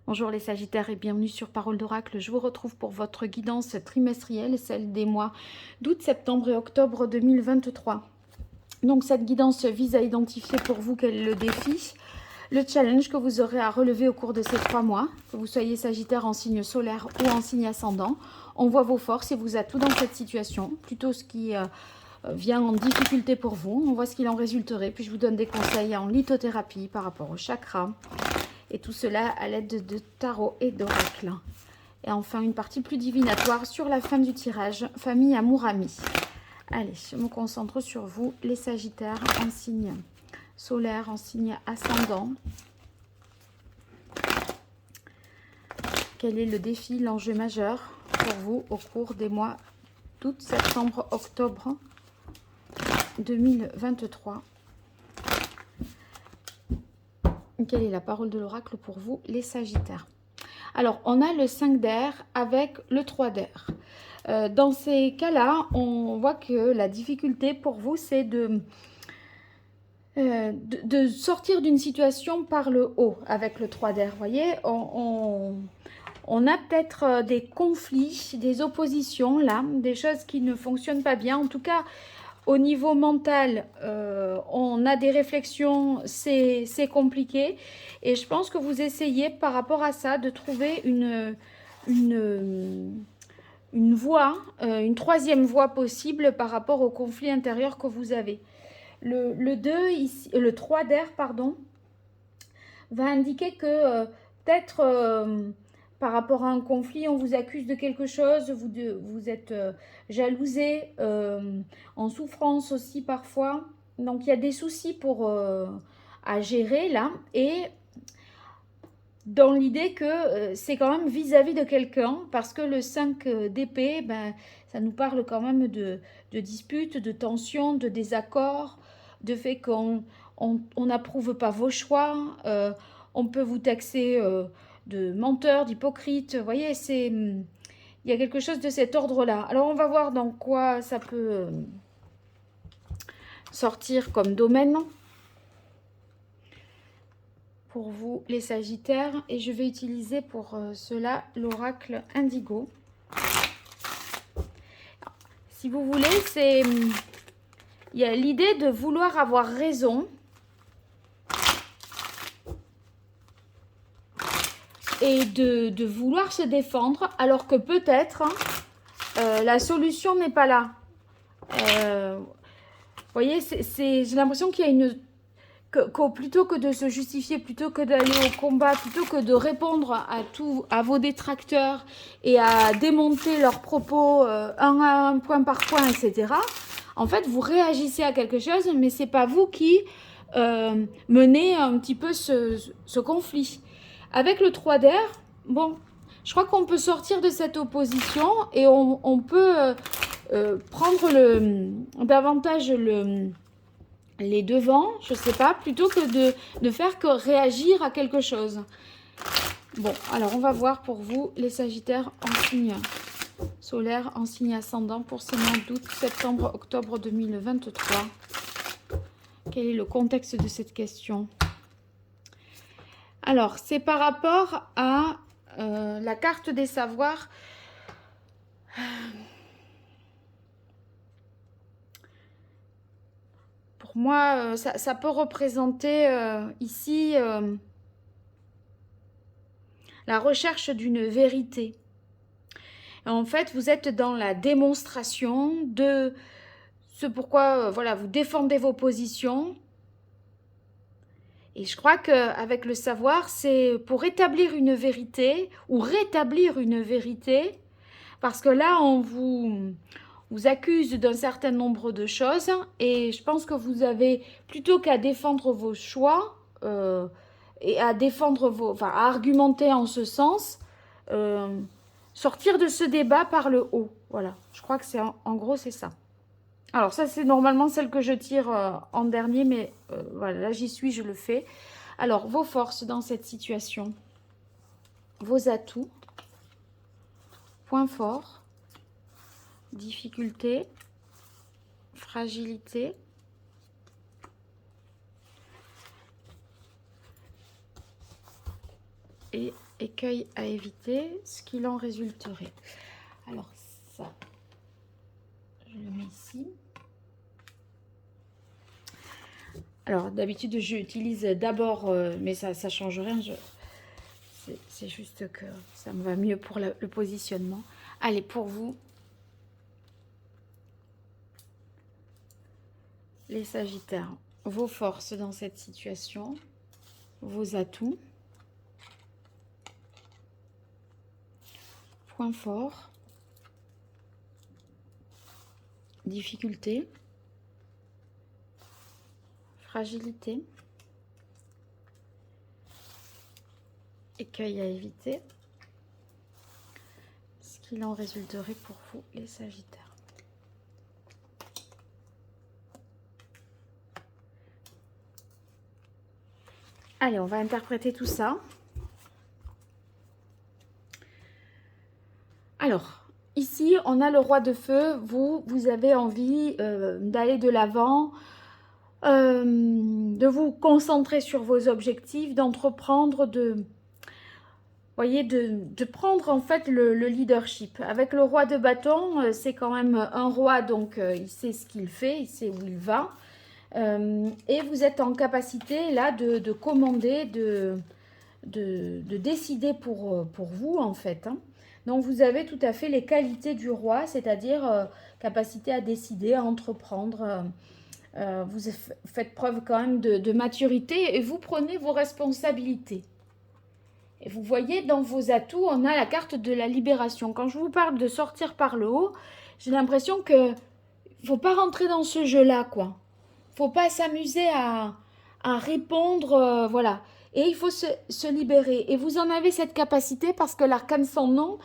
Bonjour les Sagittaires et bienvenue sur Parole d'Oracle. Je vous retrouve pour votre guidance trimestrielle, celle des mois d'août, septembre et octobre 2023. Donc cette guidance vise à identifier pour vous quel est le défi, le challenge que vous aurez à relever au cours de ces 3 mois, que vous soyez Sagittaire en signe solaire ou en signe ascendant. On voit vos forces et vos atouts dans cette situation, plutôt ce qui vient en difficulté pour vous. On voit ce qu'il en résulterait, puis je vous donne des conseils en lithothérapie par rapport au chakra. Et tout cela à l'aide de tarot et d'oracle. Et enfin, une partie plus divinatoire sur la fin du tirage, famille, amour, amis. Allez, je me concentre sur vous, les Sagittaires, en signe solaire, en signe ascendant. Quel est le défi, l'enjeu majeur pour vous au cours des mois d'août, septembre, octobre 2023? Quelle est la parole de l'oracle pour vous, les Sagittaires? Alors, on a le 5 d'air avec le 3 d'air. Dans ces cas-là, on voit que la difficulté pour vous, c'est de sortir d'une situation par le haut avec le 3 d'air. Vous voyez, on a peut-être des conflits, des oppositions, là, des choses qui ne fonctionnent pas bien. En tout cas, au niveau mental, on a des réflexions, c'est compliqué. Et je pense que vous essayez par rapport à ça de trouver une voie, une troisième voie possible par rapport au conflit intérieur que vous avez. Le 3 d'air, pardon, va indiquer que peut-être par rapport à un conflit, on vous accuse de quelque chose, vous êtes jalousé, en souffrance aussi parfois. Donc il y a des soucis à gérer là. Et dans l'idée que c'est quand même vis-à-vis de quelqu'un, parce que le 5 d'épée, ben, ça nous parle quand même de disputes, de tensions, de désaccords, de fait qu'on n'approuve pas vos choix, on peut vous taxer de menteur, d'hypocrite. Vous voyez, il y a quelque chose de cet ordre-là. Alors, on va voir dans quoi ça peut sortir comme domaine pour vous, les Sagittaires. Et je vais utiliser pour cela l'oracle Indigo. Si vous voulez, il y a l'idée de vouloir avoir raison. Et de vouloir se défendre, alors que peut-être la solution n'est pas là. Vous voyez, j'ai l'impression qu'il y a plutôt que de se justifier, plutôt que d'aller au combat, plutôt que de répondre à vos détracteurs et à démonter leurs propos un à un, point par point, etc. En fait, vous réagissez à quelque chose, mais c'est pas vous qui menez un petit peu ce conflit. Avec le 3 d'air, bon, je crois qu'on peut sortir de cette opposition et on peut prendre davantage les devants, je sais pas, plutôt que de faire que réagir à quelque chose. Bon, alors on va voir pour vous, les Sagittaires en signe solaire, en signe ascendant pour ces mois d'août, septembre, octobre 2023. Quel est le contexte de cette question? Alors, c'est par rapport à la carte des savoirs. Pour moi, ça peut représenter ici la recherche d'une vérité. Et en fait, vous êtes dans la démonstration de ce pourquoi voilà, vous défendez vos positions. Et je crois qu'avec le savoir, c'est pour établir une vérité ou rétablir une vérité, parce que là, on vous accuse d'un certain nombre de choses, et je pense que vous avez, plutôt qu'à défendre vos choix, et à défendre enfin, à argumenter en ce sens, sortir de ce débat par le haut. Voilà, je crois que c'est en gros, c'est ça. Alors ça, c'est normalement celle que je tire en dernier, mais voilà, là j'y suis, je le fais. Alors, vos forces dans cette situation, vos atouts, points forts, difficultés, fragilité, et Écueil à éviter, ce qu'il en résulterait. Alors ça, je le mets ici. Alors d'habitude j'utilise d'abord, mais ça ne change rien. C'est juste que ça me va mieux pour le positionnement. Allez, pour vous, les Sagittaires, vos forces dans cette situation, vos atouts, points forts, difficultés, fragilité, écueil à éviter, ce qu'il en résulterait pour vous, les Sagittaires. Allez, on va interpréter tout ça. Alors, ici, on a le roi de feu. Vous avez envie d'aller de l'avant, de vous concentrer sur vos objectifs, d'entreprendre, voyez, de prendre en fait le leadership. Avec le roi de bâton, c'est quand même un roi, donc il sait ce qu'il fait, il sait où il va. Et vous êtes en capacité là de commander, de décider pour vous en fait. Hein. Donc vous avez tout à fait les qualités du roi, c'est-à-dire capacité à décider, à entreprendre. Vous faites preuve quand même de maturité et vous prenez vos responsabilités. Et vous voyez, dans vos atouts, on a la carte de la libération. Quand je vous parle de sortir par le haut, j'ai l'impression que faut pas rentrer dans ce jeu-là, quoi. Faut pas s'amuser à répondre, voilà. Et il faut se libérer. Et vous en avez cette capacité parce que l'arcane sans nom,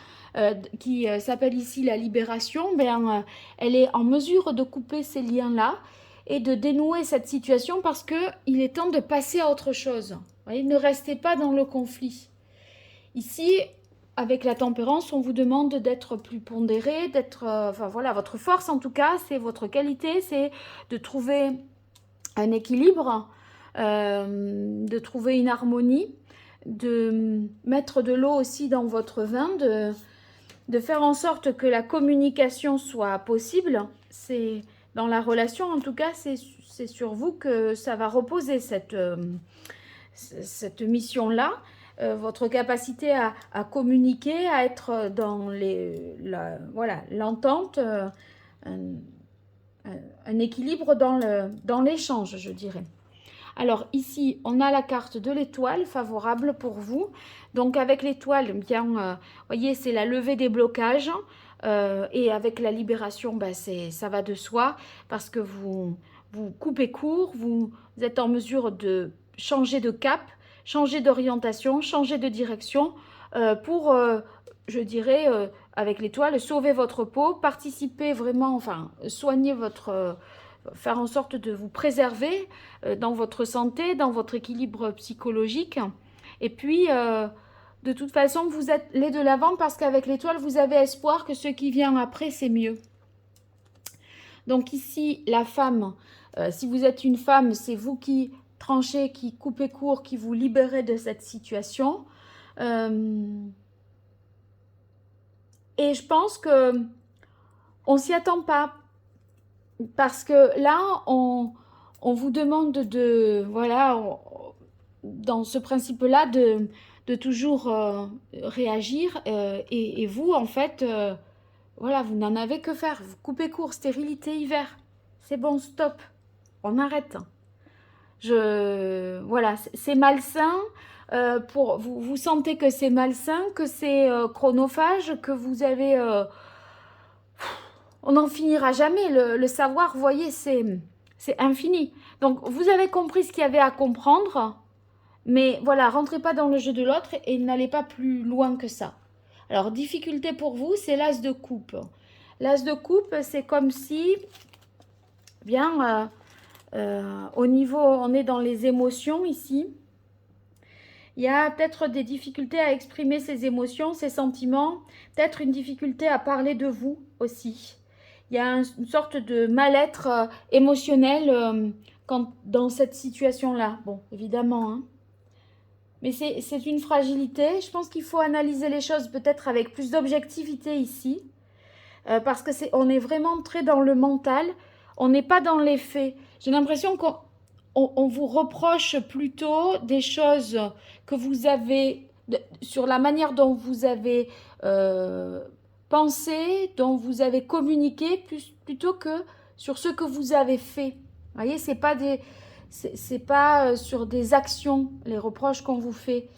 qui s'appelle ici la libération, ben, elle est en mesure de couper ces liens-là et de dénouer cette situation parce qu'il est temps de passer à autre chose. Vous voyez, ne restez pas dans le conflit. Ici, avec la tempérance, on vous demande d'être plus pondéré, d'être... enfin voilà, votre force en tout cas, c'est votre qualité, c'est de trouver un équilibre, de trouver une harmonie, de mettre de l'eau aussi dans votre vin, de faire en sorte que la communication soit possible. C'est dans la relation, en tout cas, c'est sur vous que ça va reposer cette mission-là. Votre capacité à communiquer, à être dans l'entente, un équilibre dans l'échange, je dirais. Alors ici, on a la carte de l'étoile favorable pour vous. Donc avec l'étoile, bien, voyez, c'est la levée des blocages. Et avec la libération, ben, ça va de soi parce que vous coupez court, vous êtes en mesure de changer de cap, changer d'orientation, changer de direction pour, je dirais, avec l'étoile, sauver votre peau, participer vraiment, enfin, soigner votre... faire en sorte de vous préserver dans votre santé, dans votre équilibre psychologique. Et puis, de toute façon, vous êtes les de l'avant parce qu'avec l'étoile, vous avez espoir que ce qui vient après, c'est mieux. Donc ici, la femme, si vous êtes une femme, c'est vous qui tranchez, qui coupez court, qui vous libérez de cette situation. Et je pense que on s'y attend pas. Parce que là, on vous demande voilà, dans ce principe-là, de toujours réagir. Et vous, en fait, voilà, vous n'en avez que faire. Vous coupez court, stérilité, hiver. C'est bon, stop. On arrête. Voilà, c'est malsain. Vous sentez que c'est malsain, que c'est chronophage, que vous avez... on n'en finira jamais. Le savoir, vous voyez, c'est infini. Donc, vous avez compris ce qu'il y avait à comprendre. Mais voilà, rentrez pas dans le jeu de l'autre et n'allez pas plus loin que ça. Alors, difficulté pour vous, c'est l'as de coupe. L'as de coupe, c'est comme si, bien, au niveau, on est dans les émotions ici. Il y a peut-être des difficultés à exprimer ses émotions, ses sentiments. Peut-être une difficulté à parler de vous aussi. Il y a une sorte de mal-être émotionnel dans cette situation-là. Bon, évidemment, hein. mais c'est une fragilité. Je pense qu'il faut analyser les choses peut-être avec plus d'objectivité ici, parce que on est vraiment très dans le mental, on n'est pas dans les faits. J'ai l'impression qu'on vous reproche plutôt des choses que vous avez, sur la manière dont vous avez pensé, dont vous avez communiqué, plutôt que sur ce que vous avez fait. Vous voyez, c'est pas sur des actions, les reproches qu'on vous fait.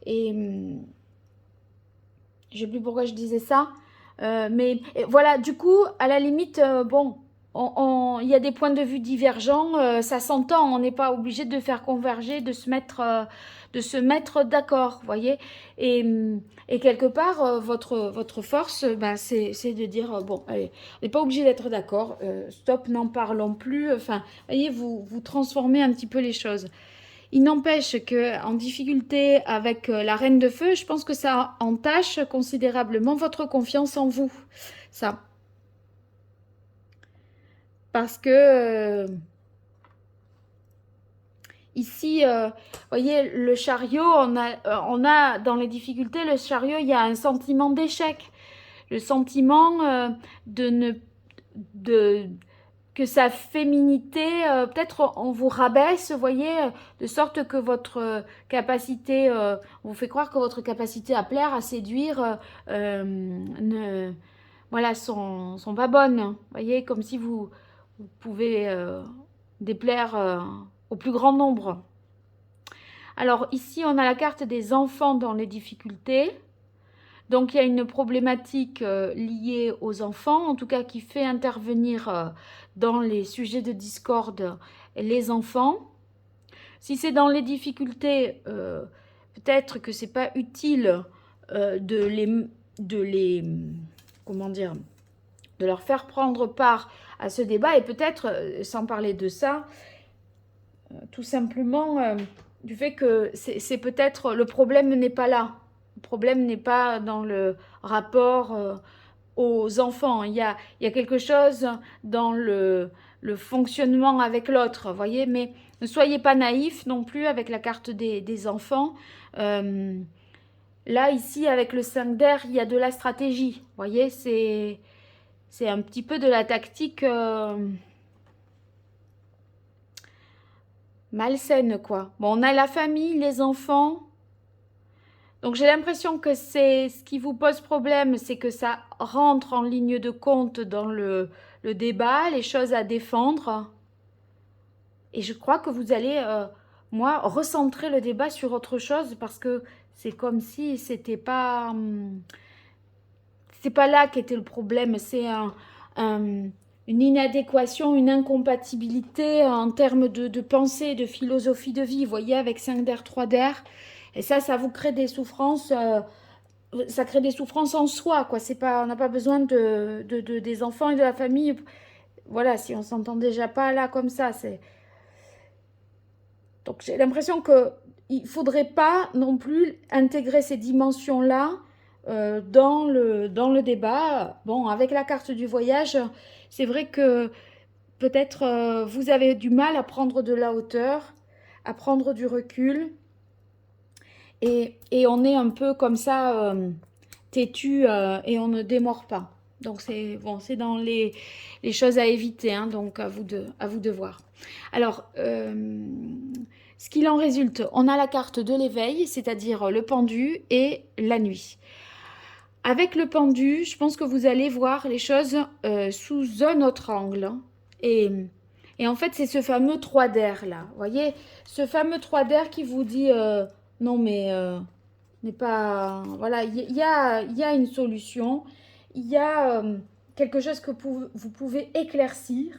Et je sais plus pourquoi je disais ça. Mais voilà, du coup, à la limite, bon, il y a des points de vue divergents, ça s'entend, on n'est pas obligé de faire converger, de se mettre d'accord, vous voyez. Et quelque part, votre force, ben, c'est de dire, bon, allez, on n'est pas obligé d'être d'accord, stop, n'en parlons plus, enfin, vous voyez, vous transformez un petit peu les choses. Il n'empêche qu'en difficulté avec la reine de feu, je pense que ça entache considérablement votre confiance en vous. Ça. Parce que ici, vous voyez, le chariot, on a dans les difficultés, le chariot, il y a un sentiment d'échec. Le sentiment que sa féminité, peut-être on vous rabaisse, vous voyez, de sorte que votre capacité, on vous fait croire que votre capacité à plaire, à séduire, voilà, sont pas bonnes. Vous voyez, comme si vous pouvez déplaire au plus grand nombre. Alors ici, on a la carte des enfants dans les difficultés. Donc il y a une problématique liée aux enfants, en tout cas qui fait intervenir dans les sujets de discorde les enfants. Si c'est dans les difficultés, peut-être que c'est pas utile comment dire, de leur faire prendre part à ce débat, et peut-être, sans parler de ça, tout simplement du fait que c'est peut-être le problème n'est pas là. Le problème n'est pas dans le rapport aux enfants. Il y a quelque chose dans le fonctionnement avec l'autre, voyez. Mais ne soyez pas naïfs non plus avec la carte des enfants. Là, ici, avec le 5 d'air, il y a de la stratégie. Voyez, c'est un petit peu de la tactique malsaine, quoi. Bon, on a la famille, les enfants. Donc j'ai l'impression que c'est ce qui vous pose problème, c'est que ça rentre en ligne de compte dans le débat, les choses à défendre. Et je crois que vous allez, moi, recentrer le débat sur autre chose, parce que c'est comme si c'était pas là qu'était le problème, c'est une inadéquation, une incompatibilité en termes de pensée, de philosophie de vie, vous voyez, avec 5 d'air, 3 d'air. Et ça vous crée des souffrances, ça crée des souffrances en soi, quoi. C'est pas, on n'a pas besoin des enfants et de la famille. Voilà, si on s'entend déjà pas là comme ça, c'est. Donc j'ai l'impression que il faudrait pas non plus intégrer ces dimensions-là dans le débat. Bon, avec la carte du voyage, c'est vrai que peut-être vous avez du mal à prendre de la hauteur, à prendre du recul. Et on est un peu comme ça, têtu, et on ne démord pas. Donc c'est bon, c'est dans les choses à éviter, hein, donc à vous de voir. Alors, ce qu'il en résulte, on a la carte de l'éveil, c'est-à-dire le pendu et la nuit. Avec le pendu, je pense que vous allez voir les choses sous un autre angle. Et en fait, c'est ce fameux 3 d'air là. Vous voyez, ce fameux 3 d'air qui vous dit non, mais n'est pas. Voilà, il y a une solution. Il y a quelque chose que vous pouvez éclaircir.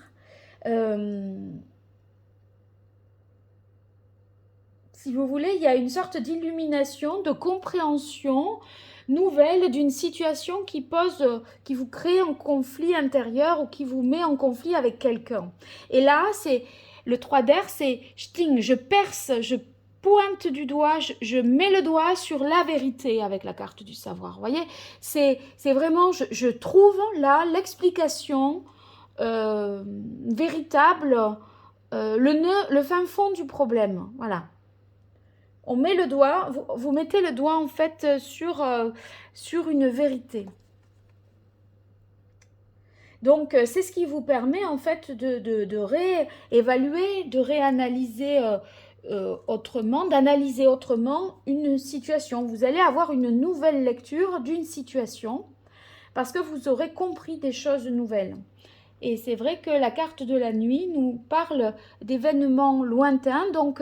Si vous voulez, il y a une sorte d'illumination, de compréhension nouvelle d'une situation qui vous crée un conflit intérieur ou qui vous met en conflit avec quelqu'un. Et là, c'est le 3 d'air, c'est je perce, je pointe du doigt, je mets le doigt sur la vérité avec la carte du savoir. Vous voyez, c'est vraiment, je trouve là l'explication véritable, le fin fond du problème. Voilà. On met le doigt, vous mettez le doigt en fait sur une vérité. Donc, c'est ce qui vous permet en fait de réévaluer, de réanalyser autrement, d'analyser autrement une situation. Vous allez avoir une nouvelle lecture d'une situation parce que vous aurez compris des choses nouvelles. Et c'est vrai que la carte de la nuit nous parle d'événements lointains, donc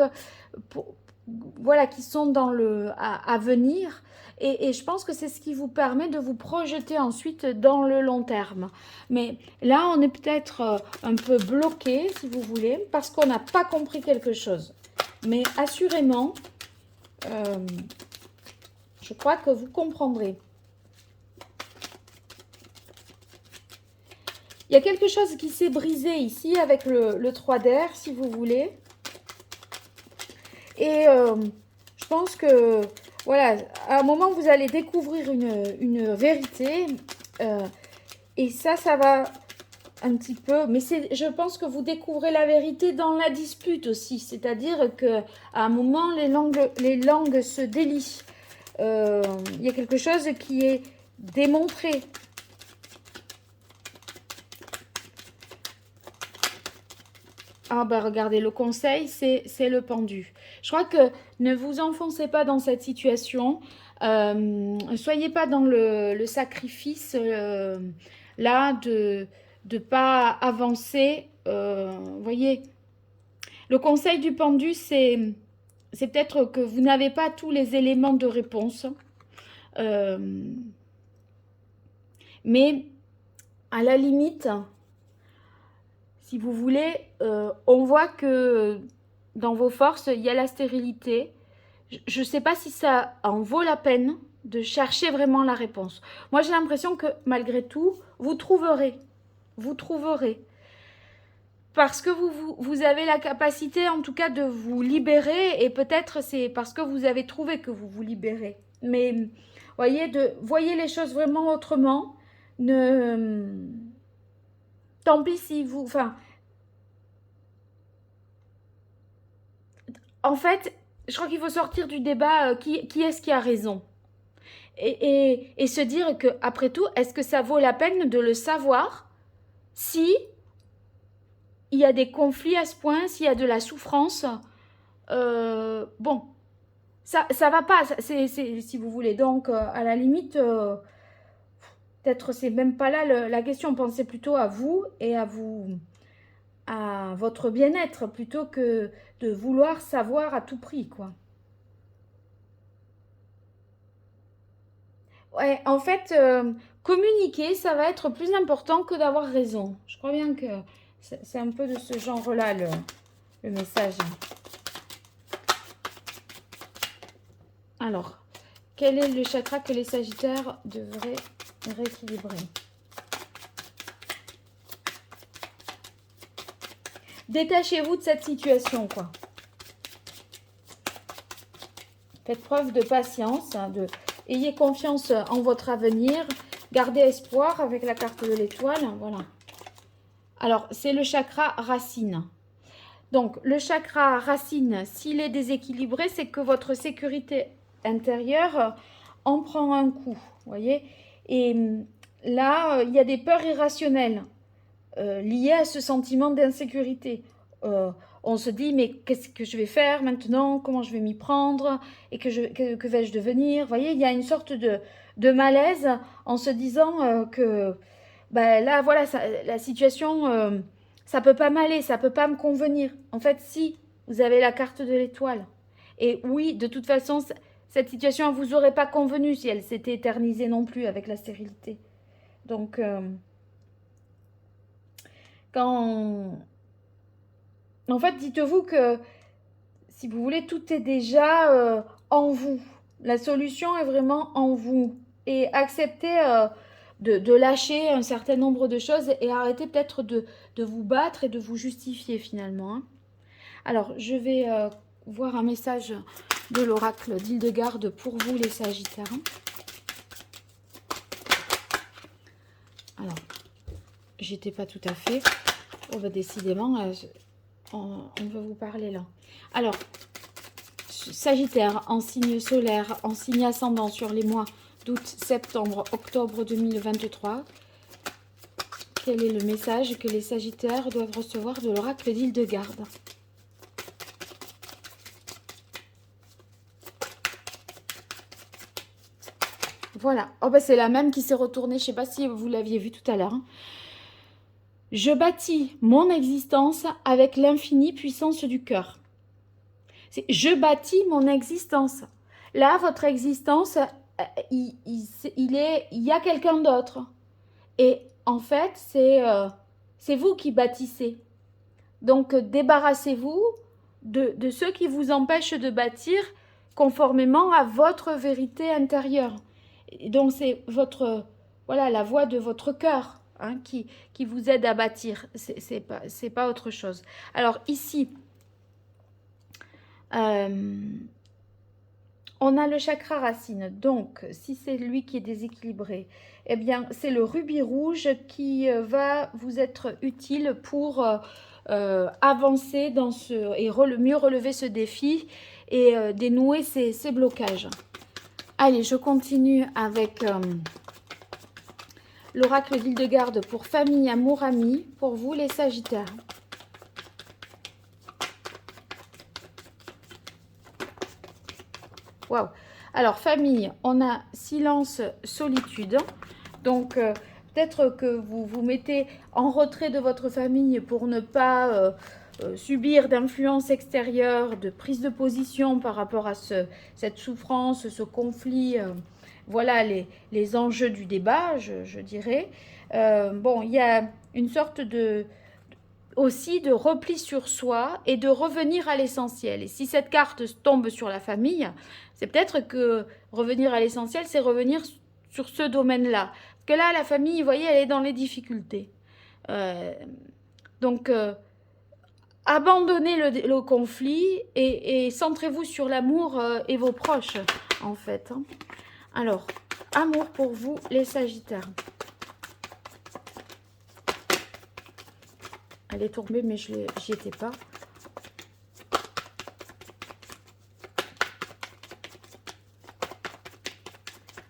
voilà, qui sont dans à venir. Et je pense que c'est ce qui vous permet de vous projeter ensuite dans le long terme. Mais là, on est peut-être un peu bloqué, si vous voulez, parce qu'on n'a pas compris quelque chose. Mais assurément, je crois que vous comprendrez. Il y a quelque chose qui s'est brisé ici avec le 3 d'air, si vous voulez. Et je pense que, voilà, à un moment, vous allez découvrir une vérité. Et ça va un petit peu... Mais je pense que vous découvrez la vérité dans la dispute aussi. C'est-à-dire qu'à un moment, les langues se délient. Il y a quelque chose qui est démontré. Ah ben regardez, le conseil, c'est le pendu. Je crois que ne vous enfoncez pas dans cette situation. Soyez pas dans le sacrifice là de ne pas avancer. Voyez, le conseil du pendu, c'est peut-être que vous n'avez pas tous les éléments de réponse. Mais à la limite... Si vous voulez, on voit que dans vos forces, il y a la stérilité. Je ne sais pas si ça en vaut la peine de chercher vraiment la réponse. Moi, j'ai l'impression que malgré tout, vous trouverez. Vous trouverez. Parce que vous avez la capacité, en tout cas, de vous libérer. Et peut-être c'est parce que vous avez trouvé que vous vous libérez. Mais voyez les choses vraiment autrement. Tant pis si vous... Enfin, en fait, je crois qu'il faut sortir du débat qui est-ce qui a raison et se dire que, après tout, est-ce que ça vaut la peine de le savoir si il y a des conflits à ce point, s'il y a de la souffrance bon, ça va pas, c'est si vous voulez. Donc, à la limite... peut-être c'est même pas là la question. Pensez plutôt à vous et à votre bien-être plutôt que de vouloir savoir à tout prix, quoi. Ouais, en fait, communiquer, ça va être plus important que d'avoir raison. Je crois bien que c'est un peu de ce genre-là le message. Alors, quel est le chakra que les Sagittaires devraient rééquilibrer? Détachez-vous de cette situation, quoi. Faites preuve de patience, ayez confiance en votre avenir, gardez espoir avec la carte de l'étoile, voilà. Alors, c'est le chakra racine. Donc, le chakra racine, s'il est déséquilibré, c'est que votre sécurité intérieure en prend un coup, voyez. Et là, il y a des peurs irrationnelles liées à ce sentiment d'insécurité. On se dit, mais qu'est-ce que je vais faire maintenant? Comment je vais m'y prendre? Et que vais-je devenir? Vous voyez, il y a une sorte de malaise en se disant que ben là, voilà, la situation, ça peut pas m'aller, ça peut pas me convenir. En fait, si, vous avez la carte de l'étoile. Et oui, de toute façon, cette situation ne vous aurait pas convenu si elle s'était éternisée non plus avec la stérilité. Donc, en fait, dites-vous que, si vous voulez, tout est déjà en vous. La solution est vraiment en vous. Et acceptez de lâcher un certain nombre de choses et arrêtez peut-être de vous battre et de vous justifier finalement. Hein. Alors, je vais voir un message de l'oracle d'Hildegarde pour vous les Sagittaires. Alors, j'étais pas tout à fait... Oh, bah, décidément, on va vous parler là. Alors, Sagittaire en signe solaire, en signe ascendant sur les mois d'août, septembre, octobre 2023. Quel est le message que les Sagittaires doivent recevoir de l'oracle d'Hildegarde? Voilà. Oh ben c'est la même qui s'est retournée. Je ne sais pas si vous l'aviez vu tout à l'heure. Je bâtis mon existence avec l'infinie puissance du cœur. Je bâtis mon existence. Là, votre existence, il y a quelqu'un d'autre. Et en fait, c'est vous qui bâtissez. Donc, débarrassez-vous de ceux qui vous empêchent de bâtir conformément à votre vérité intérieure. Et donc, c'est voilà, la voix de votre cœur qui vous aide à bâtir. C'est pas autre chose. Alors, ici, on a le chakra racine. Donc, si c'est lui qui est déséquilibré, eh bien, c'est le rubis rouge qui va vous être utile pour avancer dans et mieux relever ce défi et dénouer ces blocages. Allez, je continue avec l'oracle d'Hildegarde pour famille, amour, amis, pour vous les Sagittaires. Waouh! Alors, famille, on a silence, solitude. Donc, peut-être que vous vous mettez en retrait de votre famille pour ne pas subir d'influence extérieure, de prise de position par rapport à cette souffrance, ce conflit. Voilà les enjeux du débat, je dirais. Bon, il y a une sorte aussi de repli sur soi et de revenir à l'essentiel. Et si cette carte tombe sur la famille, c'est peut-être que revenir à l'essentiel, c'est revenir sur ce domaine-là. Parce que là, la famille, vous voyez, elle est dans les difficultés. Donc, abandonnez le conflit et centrez-vous sur l'amour et vos proches, en fait. Alors, amour pour vous, les Sagittaires. Elle est tombée, mais j'y étais pas.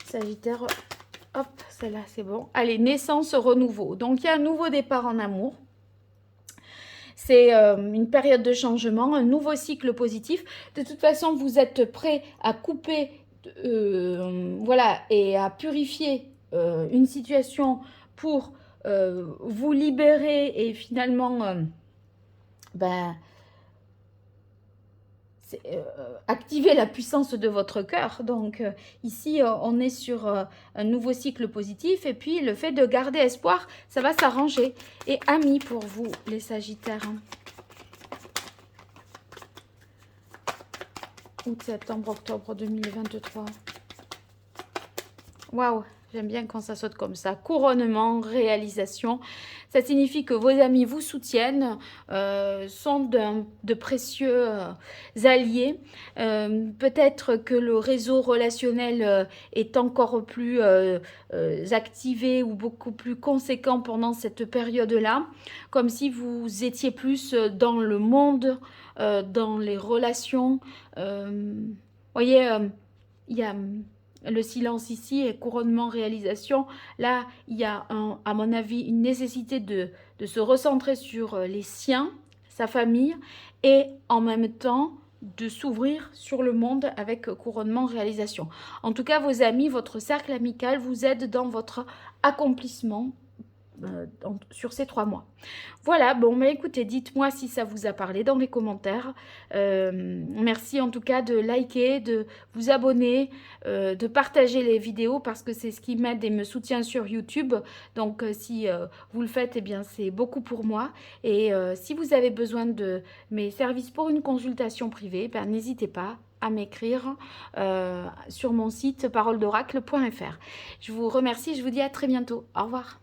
Sagittaire, hop, celle-là, c'est bon. Allez, naissance, renouveau. Donc, il y a un nouveau départ en amour. C'est une période de changement, un nouveau cycle positif. De toute façon, vous êtes prêt à couper, voilà, et à purifier une situation pour vous libérer et finalement activer la puissance de votre cœur. Donc ici on est sur un nouveau cycle positif et puis le fait de garder espoir, ça va s'arranger. Et amis pour vous les Sagittaires, août, septembre, octobre 2023. Waouh, j'aime bien quand ça saute comme ça. Couronnement, réalisation. Ça signifie que vos amis vous soutiennent, sont de précieux alliés. Peut-être que le réseau relationnel est encore plus activé ou beaucoup plus conséquent pendant cette période-là. Comme si vous étiez plus dans le monde, dans les relations. Voyez, il y a... le silence ici est couronnement, réalisation. Là, il y a, à mon avis, une nécessité de se recentrer sur les siens, sa famille, et en même temps de s'ouvrir sur le monde avec couronnement, réalisation. En tout cas, vos amis, votre cercle amical vous aide dans votre accomplissement sur ces 3 mois. Voilà, bon, mais écoutez, dites-moi si ça vous a parlé dans les commentaires. Merci en tout cas de liker, de vous abonner, de partager les vidéos parce que c'est ce qui m'aide et me soutient sur YouTube. Donc, si vous le faites, eh bien, c'est beaucoup pour moi. Et si vous avez besoin de mes services pour une consultation privée, ben, n'hésitez pas à m'écrire sur mon site paroledoracle.fr. Je vous remercie, je vous dis à très bientôt. Au revoir.